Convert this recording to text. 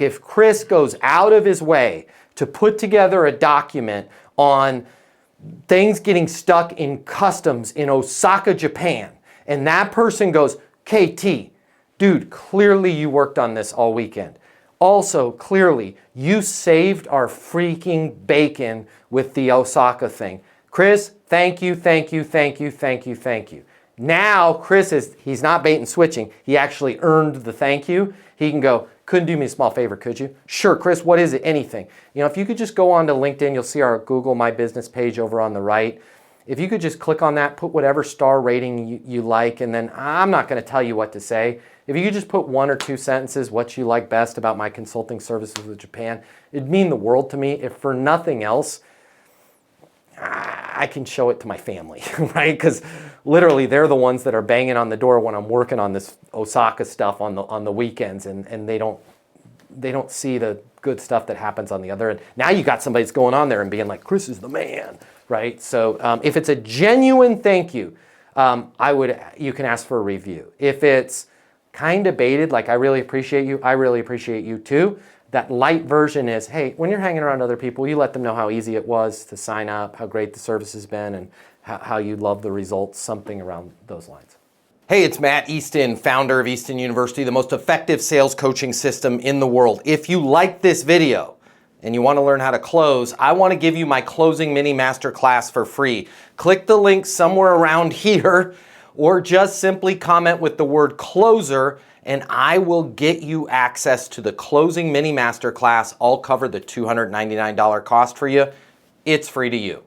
If Chris goes out of his way to put together a document on things getting stuck in customs in Osaka, Japan, and that person goes, KT, dude, clearly you worked on this all weekend. Also, clearly, you saved our freaking bacon with the Osaka thing. Chris, thank you, thank you, thank you, thank you, thank you. Now, Chris he's not bait and switching. He actually earned the thank you. He can go, couldn't do me a small favor, could you? Sure, Chris, what is it? Anything. You know, if you could just go on to LinkedIn, you'll see our Google My Business page over on the right. If you could just click on that, put whatever star rating you like, and then I'm not going to tell you what to say. If you could just put 1 or 2 sentences, what you like best about my consulting services with Japan, it'd mean the world to me. If for nothing else, I can show it to my family, right? Because literally they're the ones that are banging on the door when I'm working on this Osaka stuff on the weekends, and they don't see the good stuff that happens on the other end. Now you got somebody that's going on there and being like, Chris is the man, right? So if it's a genuine thank you, you can ask for a review. If it's kind of baited, like I really appreciate you too, that light version is, hey, when you're hanging around other people, you let them know how easy it was to sign up, how great the service has been, and how you love the results, something around those lines. Hey, it's Matt Easton, founder of Easton University, the most effective sales coaching system in the world. If you like this video and you want to learn how to close, I want to give you my closing mini masterclass for free. Click the link somewhere around here, or just simply comment with the word closer, and I will get you access to the closing mini masterclass. I'll cover the $299 cost for you. It's free to you.